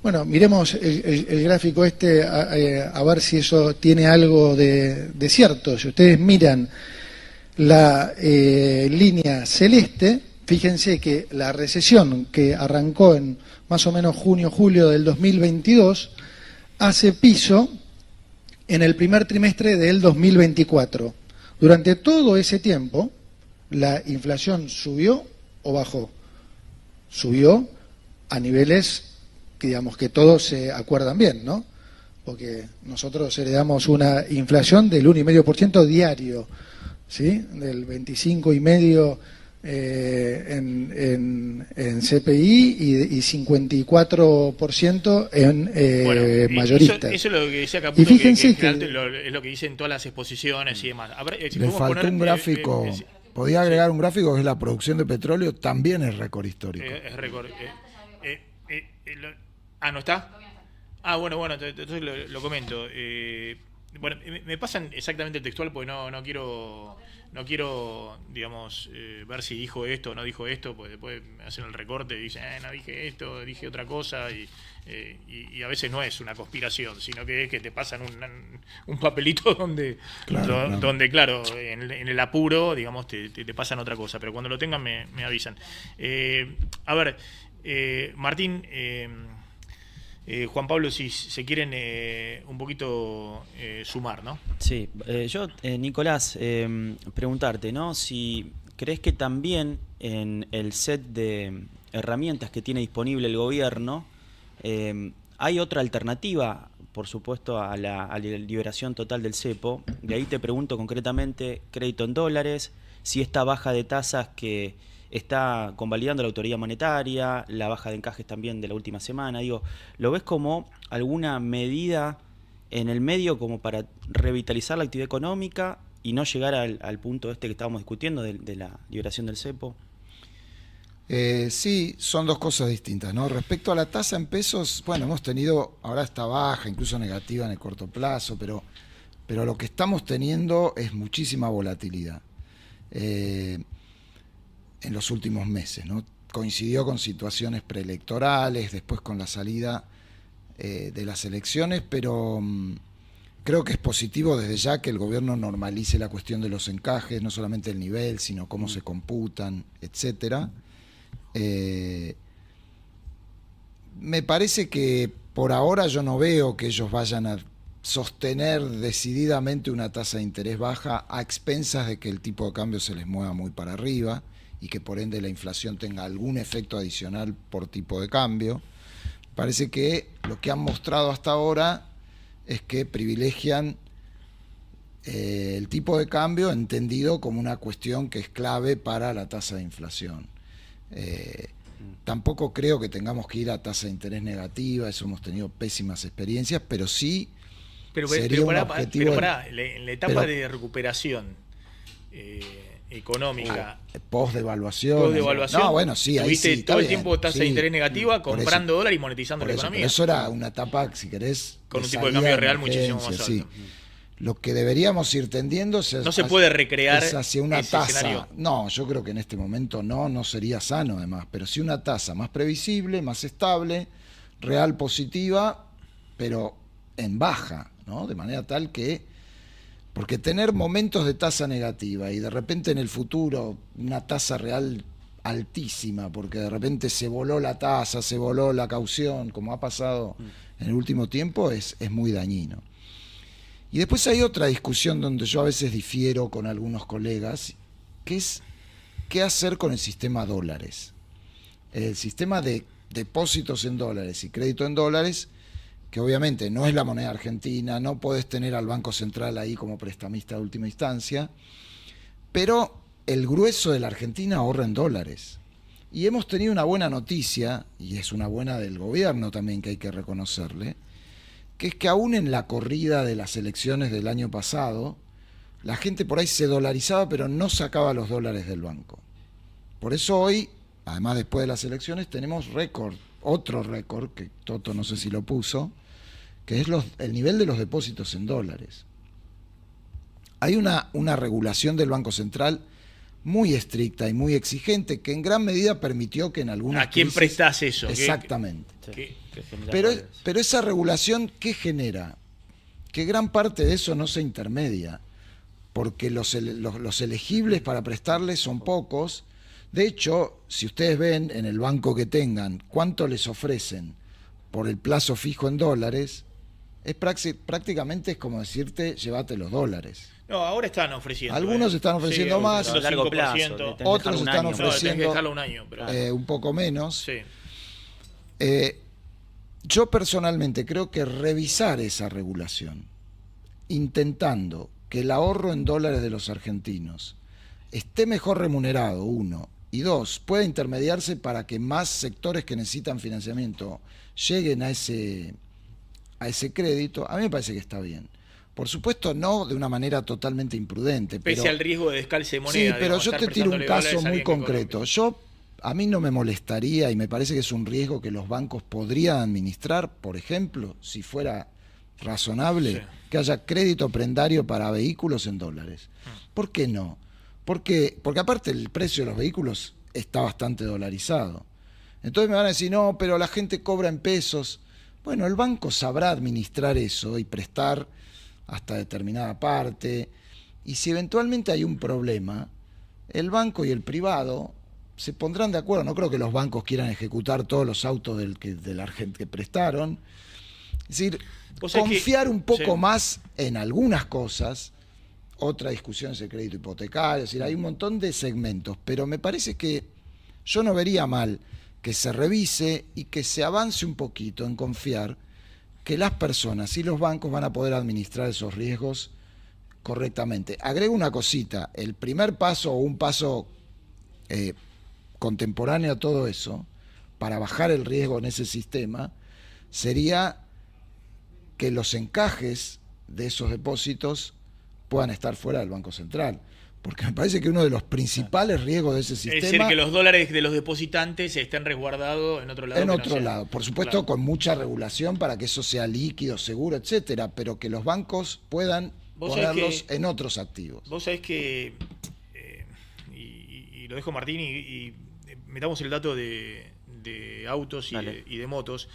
Speaker 2: Bueno, miremos el gráfico a ver si eso tiene algo de cierto. Si ustedes miran la línea celeste, fíjense que la recesión que arrancó en más o menos junio, julio del 2022, hace piso en el primer trimestre del 2024. Durante todo ese tiempo, la inflación subió o bajó. Subió a niveles que digamos que todos se acuerdan bien, ¿no? Porque nosotros heredamos una inflación del 1,5% diario, ¿sí? Del 25,5% en CPI y 54% en mayoristas.
Speaker 1: Eso es lo que decía Caputo,
Speaker 2: y fíjense
Speaker 1: es lo que dicen todas las exposiciones y demás.
Speaker 3: Le faltó un gráfico, podía agregar un gráfico que es la producción de petróleo, también es récord histórico.
Speaker 1: Es récord. ¿No está? Bueno, entonces lo comento. Bueno, me pasan exactamente el textual porque no quiero, digamos, ver si dijo esto o no dijo esto, porque después me hacen el recorte y dicen, no dije esto, dije otra cosa, y a veces no es una conspiración, sino que es que te pasan un papelito donde, claro, en el apuro, digamos, te pasan otra cosa, pero cuando lo tengan me avisan. A ver, Martín... Juan Pablo, si se quieren un poquito sumar, ¿no?
Speaker 4: Sí, yo, Nicolás, preguntarte, ¿no? Si crees que también en el set de herramientas que tiene disponible el gobierno hay otra alternativa, por supuesto, a la liberación total del cepo. De ahí te pregunto concretamente, crédito en dólares, si esta baja de tasas que está convalidando la autoridad monetaria, la baja de encajes también de la última semana, digo, ¿lo ves como alguna medida en el medio como para revitalizar la actividad económica y no llegar al punto que estábamos discutiendo de la liberación del cepo?
Speaker 3: Sí, son dos cosas distintas, ¿no? Respecto a la tasa en pesos, bueno, hemos tenido, ahora está baja, incluso negativa en el corto plazo, pero lo que estamos teniendo es muchísima volatilidad. En los últimos meses, ¿no? Coincidió con situaciones preelectorales, después con la salida de las elecciones, pero creo que es positivo desde ya que el gobierno normalice la cuestión de los encajes, no solamente el nivel, sino cómo se computan, etcétera. Me parece que por ahora yo no veo que ellos vayan a sostener decididamente una tasa de interés baja a expensas de que el tipo de cambio se les mueva muy para arriba y que por ende la inflación tenga algún efecto adicional por tipo de cambio. Parece que lo que han mostrado hasta ahora es que privilegian el tipo de cambio entendido como una cuestión que es clave para la tasa de inflación. Tampoco creo que tengamos que ir a tasa de interés negativa, eso hemos tenido pésimas experiencias, pero sí sería un objetivo...
Speaker 1: en la etapa de recuperación económica...
Speaker 3: Post-devaluación.
Speaker 1: No,
Speaker 3: bueno, sí, ahí
Speaker 1: tuviste
Speaker 3: sí,
Speaker 1: todo el
Speaker 3: bien,
Speaker 1: tiempo tasa de interés negativa, comprando dólar y monetizando la economía.
Speaker 3: Eso era una etapa, si querés...
Speaker 1: Con un tipo de cambio real muchísimo más alto.
Speaker 3: Sí. Lo que deberíamos ir tendiendo
Speaker 1: no se puede recrear
Speaker 3: es hacia una tasa.
Speaker 1: Escenario.
Speaker 3: No, yo creo que en este momento no sería sano además, pero sí una tasa más previsible, más estable, real positiva, pero en baja, ¿no? De manera tal que, porque tener momentos de tasa negativa y de repente en el futuro una tasa real altísima, porque de repente se voló la tasa, se voló la caución, como ha pasado en el último tiempo, es muy dañino. Y después hay otra discusión donde yo a veces difiero con algunos colegas, que es qué hacer con el sistema dólares. El sistema de depósitos en dólares y crédito en dólares, que obviamente no es la moneda argentina, no podés tener al Banco Central ahí como prestamista de última instancia, pero el grueso de la Argentina ahorra en dólares. Y hemos tenido una buena noticia, y es una buena del gobierno también que hay que reconocerle, que es que aún en la corrida de las elecciones del año pasado, la gente por ahí se dolarizaba, pero no sacaba los dólares del banco. Por eso hoy, además después de las elecciones, tenemos récord, otro récord, que Toto no sé si lo puso, que es el nivel de los depósitos en dólares. Hay una regulación del Banco Central muy estricta y muy exigente, que en gran medida permitió que en algunas
Speaker 1: ¿A quién prestás eso?
Speaker 3: Exactamente.
Speaker 1: ¿Qué?
Speaker 3: Pero esa regulación, ¿qué genera? Que gran parte de eso no se intermedia, porque los elegibles para prestarles son pocos, De hecho, si ustedes ven en el banco que tengan cuánto les ofrecen por el plazo fijo en dólares, es prácticamente es como decirte, llévate los dólares.
Speaker 1: No, ahora están ofreciendo.
Speaker 3: Algunos están ofreciendo más,
Speaker 4: a largo plazo,
Speaker 1: 5%.
Speaker 3: otros están
Speaker 1: No, tenés que
Speaker 3: ofreciendo
Speaker 1: dejarlo un año. Pero...
Speaker 3: un poco menos.
Speaker 1: Sí.
Speaker 3: Yo personalmente creo que revisar esa regulación, intentando que el ahorro en dólares de los argentinos esté mejor remunerado, uno, y dos, pueda intermediarse para que más sectores que necesitan financiamiento lleguen a ese crédito, a mí me parece que está bien. Por supuesto, no de una manera totalmente imprudente.
Speaker 1: Pese al riesgo de descalce de moneda.
Speaker 3: Sí, pero
Speaker 1: digamos,
Speaker 3: yo te tiro un caso muy
Speaker 1: concreto.
Speaker 3: A mí no me molestaría, y me parece que es un riesgo que los bancos podrían administrar, por ejemplo, si fuera razonable,
Speaker 1: sí,
Speaker 3: que haya crédito prendario para vehículos en dólares. ¿Por qué no? Porque aparte el precio de los vehículos está bastante dolarizado. Entonces me van a decir, no, pero la gente cobra en pesos. Bueno, el banco sabrá administrar eso y prestar hasta determinada parte. Y si eventualmente hay un problema, el banco y el privado se pondrán de acuerdo. No creo que los bancos quieran ejecutar todos los autos de la gente que prestaron. Es decir, confiar un poco
Speaker 1: sí,
Speaker 3: más en algunas cosas. Otra discusión es el crédito hipotecario. Es decir, hay un montón de segmentos, pero me parece que yo no vería mal que se revise y que se avance un poquito en confiar que las personas y los bancos van a poder administrar esos riesgos correctamente. Agrego una cosita, el primer paso o un paso contemporáneo a todo eso, para bajar el riesgo en ese sistema, sería que los encajes de esos depósitos puedan estar fuera del Banco Central. Porque me parece que uno de los principales riesgos de ese sistema...
Speaker 1: Es decir, que los dólares de los depositantes estén resguardados en otro lado.
Speaker 3: En otro lado. Por supuesto,
Speaker 1: claro,
Speaker 3: con mucha regulación para que eso sea líquido, seguro, etcétera, pero que los bancos puedan ponerlos en otros activos.
Speaker 1: Vos sabés que, y lo dejo Martín, y metamos el dato de autos y de motos,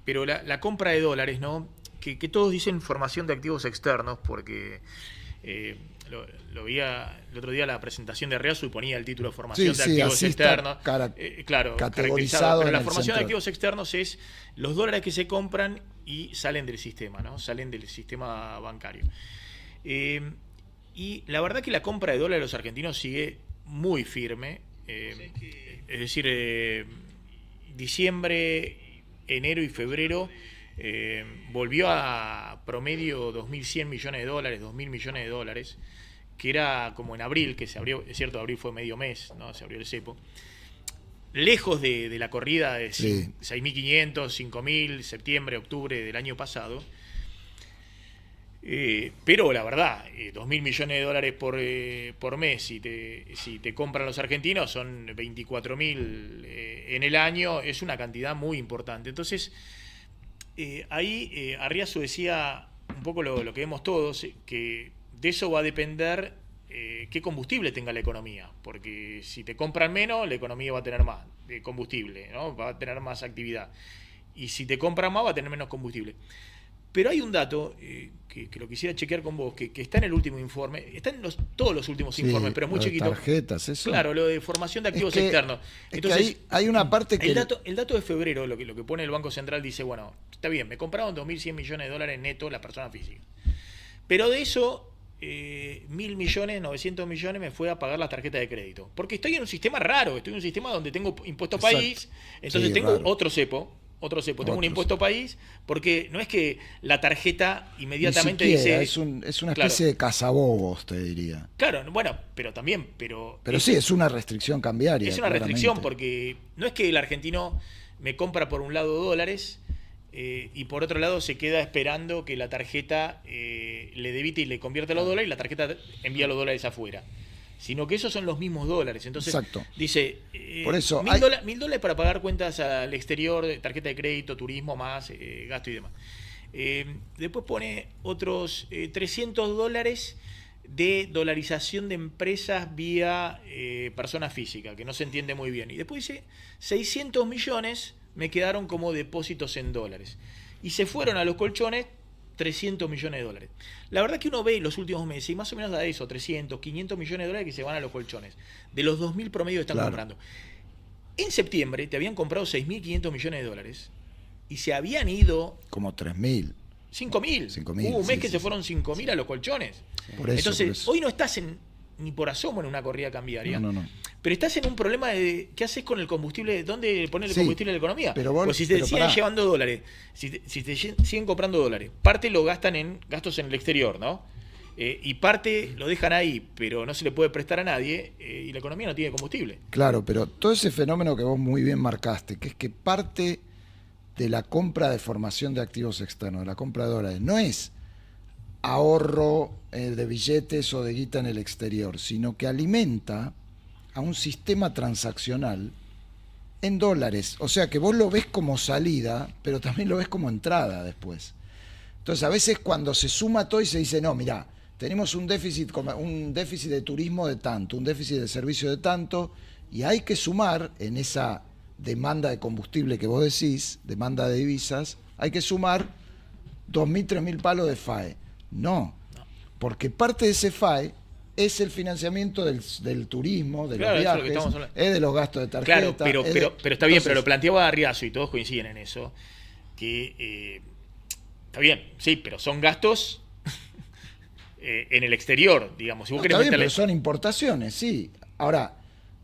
Speaker 1: pero la compra de dólares, ¿no? Que todos dicen formación de activos externos, porque... Lo veía el otro día la presentación de Reasu y ponía el título formación de activos externos. Claro, categorizado. Pero la formación de activos externos es los dólares que se compran y salen del sistema, ¿no? Salen del sistema bancario. Y la verdad que la compra de dólares de los argentinos sigue muy firme. Es decir, diciembre, enero y febrero volvió a promedio 2.100 millones de dólares, 2.000 millones de dólares, que era como en abril, que se abrió, es cierto, abril fue medio mes, ¿no? Se abrió el cepo. Lejos de la corrida de 6.500, 5.000, septiembre, octubre del año pasado. Pero la verdad, 2.000 millones de dólares por mes, si te compran los argentinos, son 24.000 en el año, es una cantidad muy importante. Entonces, ahí Arriazu decía un poco lo que vemos todos, que de eso va a depender qué combustible tenga la economía, porque si te compran menos, la economía va a tener más combustible, ¿no? Va a tener más actividad, y si te compran más, va a tener menos combustible. Pero hay un dato que lo quisiera chequear con vos, que está en el último informe, está en todos los últimos informes, pero es muy chiquito.
Speaker 3: Tarjetas, eso.
Speaker 1: Claro, lo de formación de activos externos. Entonces,
Speaker 3: que hay una parte que...
Speaker 1: El dato de febrero, lo que pone el Banco Central, dice, bueno, está bien, me compraron 2.100 millones de dólares neto la persona física. Pero de eso, 1.000 millones, 900 millones me fue a pagar la tarjeta de crédito. Porque estoy en un sistema raro, estoy en un sistema donde tengo impuesto país, entonces tengo raro. Otro cepo, tengo un impuesto país, porque no es que la tarjeta inmediatamente dice...
Speaker 3: Es una especie de cazabobos, te diría.
Speaker 1: Claro, bueno, pero también... Pero
Speaker 3: sí, es una restricción cambiaria.
Speaker 1: Es una restricción, porque no es que el argentino me compra por un lado dólares y por otro lado se queda esperando que la tarjeta le debite y le convierte los dólares y la tarjeta envía los dólares afuera. Sino que esos son los mismos dólares. Entonces, dice,
Speaker 3: por eso
Speaker 1: $1.000 para pagar cuentas al exterior, tarjeta de crédito, turismo, más gasto y demás. Después pone otros $300 de dolarización de empresas vía persona física, que no se entiende muy bien. Y después dice, 600 millones me quedaron como depósitos en dólares. Y se fueron a los colchones 300 millones de dólares. La verdad que uno ve los últimos meses y más o menos da eso, 300, 500 millones de dólares que se van a los colchones. De los 2.000 promedios que están comprando. En septiembre te habían comprado 6.500 millones de dólares y se habían ido...
Speaker 3: Como 3.000.
Speaker 1: 5.000. Hubo un mes que se fueron 5.000 a los colchones.
Speaker 3: Por eso,
Speaker 1: entonces, hoy no estás ni por asomo en una corrida cambiaria.
Speaker 3: No.
Speaker 1: Pero estás en un problema de qué haces con el combustible, dónde poner el combustible en la economía. Pues si te siguen llevando dólares, si te siguen comprando dólares, parte lo gastan en gastos en el exterior, ¿no? Y parte lo dejan ahí, pero no se le puede prestar a nadie y la economía no tiene combustible.
Speaker 3: Claro, pero todo ese fenómeno que vos muy bien marcaste, que es que parte de la compra de formación de activos externos, de la compra de dólares, no es ahorro de billetes o de guita en el exterior, sino que alimenta a un sistema transaccional en dólares. O sea que vos lo ves como salida, pero también lo ves como entrada después. Entonces a veces cuando se suma todo y se dice, no, mirá, tenemos un déficit de turismo de tanto, un déficit de servicio de tanto, y hay que sumar en esa demanda de combustible que vos decís, demanda de divisas, hay que sumar 2.000, 3.000 palos de FAE. No, porque parte de ese FAE es el financiamiento del turismo, de los viajes, es de los gastos de tarjeta.
Speaker 1: Claro, pero está bien, pero lo planteaba Arriazo y todos coinciden en eso, que está bien, sí, pero son gastos en el exterior, digamos. Si vos querés
Speaker 3: está bien, pero son importaciones, sí. Ahora,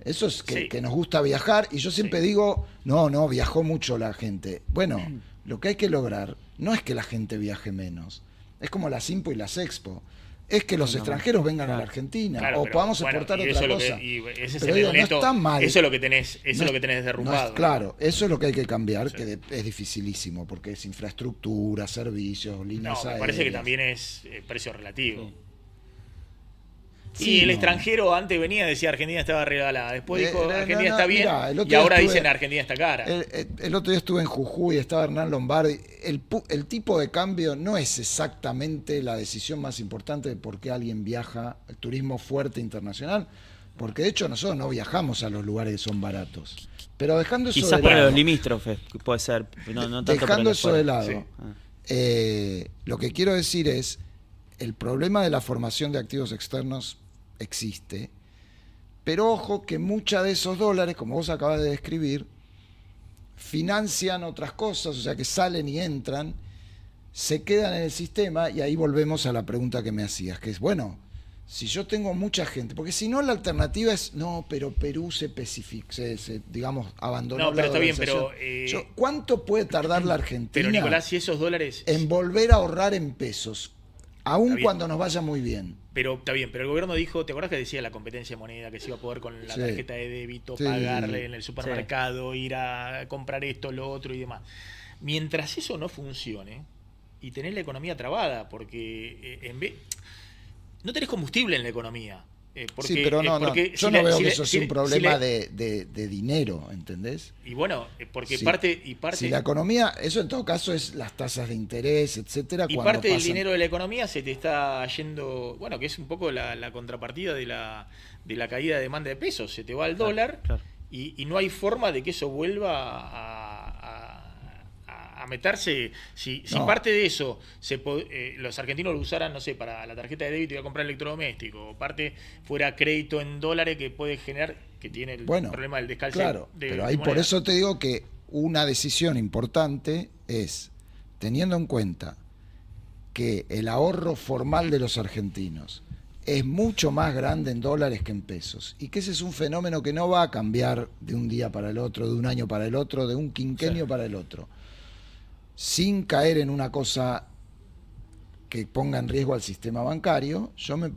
Speaker 3: eso es que nos gusta viajar, y yo siempre digo, no, viajó mucho la gente. Bueno, lo que hay que lograr no es que la gente viaje menos, es como las IMPO y las Expo, es que los extranjeros vengan a la Argentina, o podamos exportar otra cosa.
Speaker 1: Pero digo, no está mal. Eso es lo que tenés, es lo que tenés derrumbado.
Speaker 3: Claro, eso es lo que hay que cambiar, que es dificilísimo, porque es infraestructura, servicios, líneas aéreas.
Speaker 1: Me parece que también es precio relativo. Sí, el extranjero antes venía y decía Argentina estaba regalada, después dijo Argentina está bien, y ahora dicen Argentina está cara.
Speaker 3: El otro día estuve en Jujuy, estaba Hernán Lombardi. El tipo de cambio no es exactamente la decisión más importante de por qué alguien viaja, el turismo fuerte internacional, porque de hecho nosotros no viajamos a los lugares que son baratos. Pero dejando eso
Speaker 4: quizás
Speaker 3: de lado,
Speaker 4: para los limítrofes puede ser, no tanto
Speaker 3: dejando
Speaker 4: para
Speaker 3: eso de lado,
Speaker 1: sí.
Speaker 3: Lo que quiero decir es, el problema de la formación de activos externos existe, pero ojo que muchos de esos dólares, como vos acabas de describir, financian otras cosas, o sea que salen y entran, se quedan en el sistema, y ahí volvemos a la pregunta que me hacías, que es, bueno, si yo tengo mucha gente, porque si no la alternativa es, no, pero Perú digamos, abandonó
Speaker 1: no, pero
Speaker 3: la
Speaker 1: está bien, pero...
Speaker 3: ¿cuánto puede tardar la Argentina
Speaker 1: pero Nicolás, si esos dólares...
Speaker 3: en volver a ahorrar en pesos, aun cuando nos vaya muy bien?
Speaker 1: Pero está bien, pero el gobierno dijo, ¿te acuerdas que decía la competencia de moneda, que se iba a poder con la tarjeta de débito, pagarle en el supermercado, ir a comprar esto, lo otro y demás? Mientras eso no funcione y tenés la economía trabada, porque no tenés combustible en la economía.
Speaker 3: Sí, pero yo no veo que eso sea un problema de dinero, ¿entendés?
Speaker 1: Y bueno, porque
Speaker 3: si la economía, eso en todo caso es las tasas de interés, etcétera.
Speaker 1: Y parte del dinero de la economía se te está yendo, bueno, que es un poco la contrapartida de la caída de demanda de pesos, se te va al dólar. Y no hay forma de que eso vuelva a meterse. Si parte de eso los argentinos lo usaran, no sé, para la tarjeta de débito y a comprar electrodoméstico, o parte fuera crédito en dólares que puede generar, que tiene el problema del descalce.
Speaker 3: Claro, pero ahí por eso te digo que una decisión importante es, teniendo en cuenta que el ahorro formal de los argentinos es mucho más grande en dólares que en pesos, y que ese es un fenómeno que no va a cambiar de un día para el otro, de un año para el otro, de un quinquenio para el otro, sin caer en una cosa que ponga en riesgo al sistema bancario.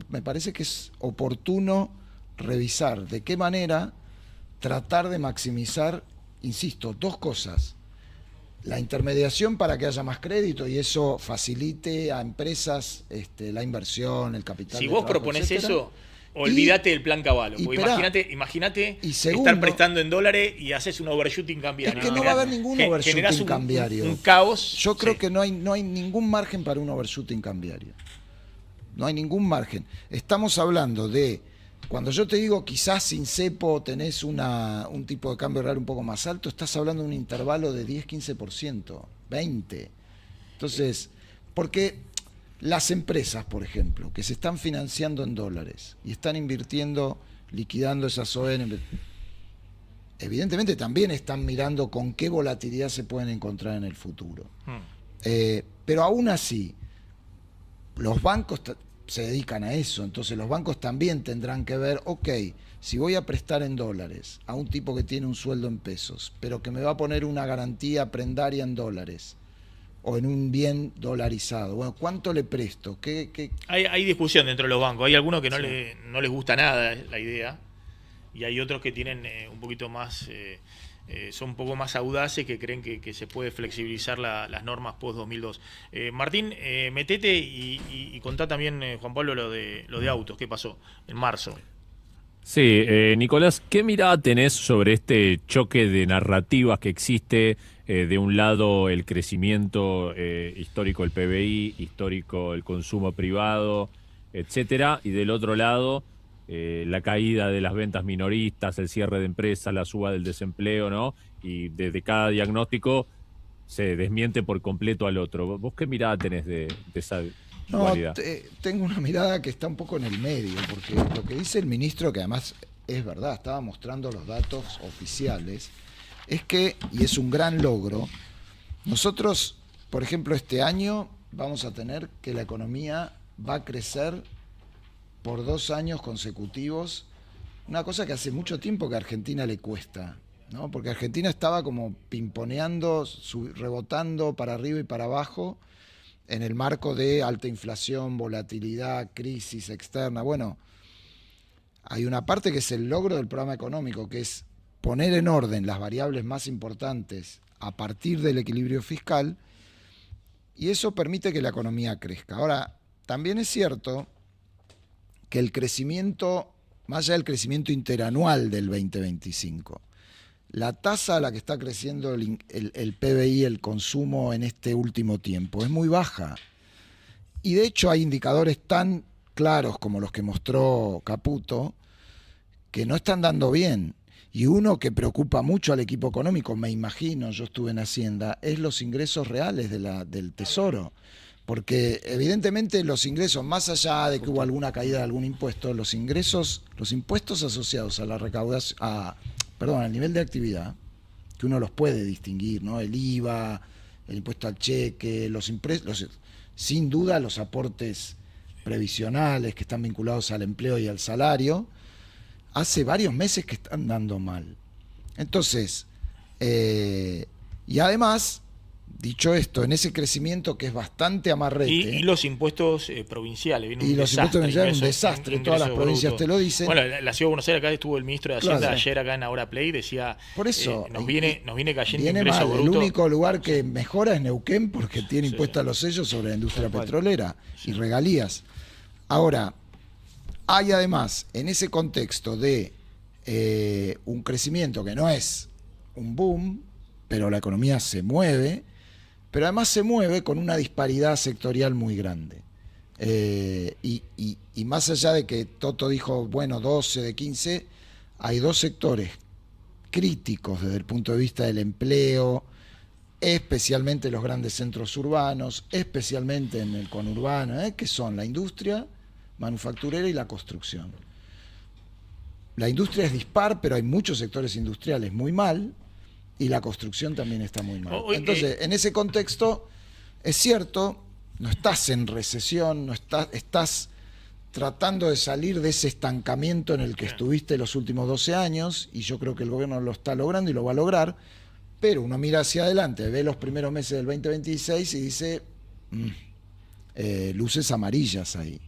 Speaker 3: Me parece que es oportuno revisar de qué manera tratar de maximizar, insisto, dos cosas: la intermediación para que haya más crédito y eso facilite a empresas la inversión, el capital.
Speaker 1: Si vos proponés eso, olvídate del plan Cavallo. Imagínate estar prestando en dólares y haces un overshooting cambiario.
Speaker 3: Es que no va a haber ningún overshooting cambiario.
Speaker 1: Un caos.
Speaker 3: Yo creo que no hay ningún margen para un overshooting cambiario. No hay ningún margen. Estamos hablando de, cuando yo te digo quizás sin cepo tenés un tipo de cambio real un poco más alto, estás hablando de un intervalo de 10-15%, 20%. Entonces, Porque las empresas, por ejemplo, que se están financiando en dólares y están invirtiendo, liquidando esas ON, evidentemente también están mirando con qué volatilidad se pueden encontrar en el futuro. Pero aún así, los bancos se dedican a eso, entonces los bancos también tendrán que ver, ok, si voy a prestar en dólares a un tipo que tiene un sueldo en pesos, pero que me va a poner una garantía prendaria en dólares o en un bien dolarizado, bueno, ¿cuánto le presto?
Speaker 1: Hay discusión dentro de los bancos, hay algunos que no les gusta nada la idea, y hay otros que tienen un poquito más... son un poco más audaces, que creen que se puede flexibilizar las normas post-2002. Martín, metete y contá también, Juan Pablo, lo de autos. ¿Qué pasó en marzo?
Speaker 5: Sí, Nicolás, ¿qué mirada tenés sobre este choque de narrativas que existe? De un lado, el crecimiento histórico del PBI, histórico el consumo privado, etcétera, y del otro lado... la caída de las ventas minoristas, el cierre de empresas, la suba del desempleo, ¿no? Y desde cada diagnóstico se desmiente por completo al otro. ¿Vos qué mirada tenés de esa dualidad?
Speaker 3: Tengo una mirada que está un poco en el medio, porque lo que dice el ministro, que además es verdad, estaba mostrando los datos oficiales, es que, y es un gran logro, nosotros, por ejemplo, este año vamos a tener que la economía va a crecer por 2 años consecutivos, una cosa que hace mucho tiempo que a Argentina le cuesta, ¿no? Porque Argentina estaba como pimponeando, rebotando para arriba y para abajo en el marco de alta inflación, volatilidad, crisis externa. Bueno, hay una parte que es el logro del programa económico, que es poner en orden las variables más importantes a partir del equilibrio fiscal, y eso permite que la economía crezca. Ahora, también es cierto que el crecimiento, más allá del crecimiento interanual del 2025, la tasa a la que está creciendo el PBI, el consumo en este último tiempo, es muy baja. Y de hecho hay indicadores tan claros como los que mostró Caputo, que no están dando bien. Y uno que preocupa mucho al equipo económico, me imagino, yo estuve en Hacienda, es los ingresos reales del Tesoro. Porque evidentemente los ingresos, más allá de que hubo alguna caída de algún impuesto, los impuestos asociados a la recaudación, al nivel de actividad, que uno los puede distinguir, ¿no? El IVA, el impuesto al cheque, sin duda los aportes previsionales que están vinculados al empleo y al salario, hace varios meses que están dando mal. Entonces, y además... Dicho esto, en ese crecimiento que es bastante amarrete...
Speaker 1: Y los impuestos provinciales.
Speaker 3: Y los impuestos provinciales, un desastre, todas las provincias bruto. Te lo dicen.
Speaker 1: Bueno, la Ciudad de Buenos Aires, acá estuvo el ministro de Hacienda, claro, ayer acá en Ahora Play, decía...
Speaker 3: Por eso,
Speaker 1: nos viene cayendo ingreso
Speaker 3: bruto. El único lugar que mejora es Neuquén, porque tiene impuestos a los sellos sobre la industria petrolera y regalías. Ahora, hay además, en ese contexto de un crecimiento que no es un boom, pero la economía se mueve... Pero además se mueve con una disparidad sectorial muy grande. Y más allá de que Toto dijo, bueno, 12 de 15, hay 2 sectores críticos desde el punto de vista del empleo, especialmente los grandes centros urbanos, especialmente en el conurbano, que son la industria manufacturera y la construcción. La industria es dispar, pero hay muchos sectores industriales muy mal, y la construcción también está muy mal. Entonces, en ese contexto, es cierto, no estás en recesión, estás tratando de salir de ese estancamiento en el que estuviste los últimos 12 años, y yo creo que el gobierno lo está logrando y lo va a lograr, pero uno mira hacia adelante, ve los primeros meses del 2026 y dice, luces amarillas ahí.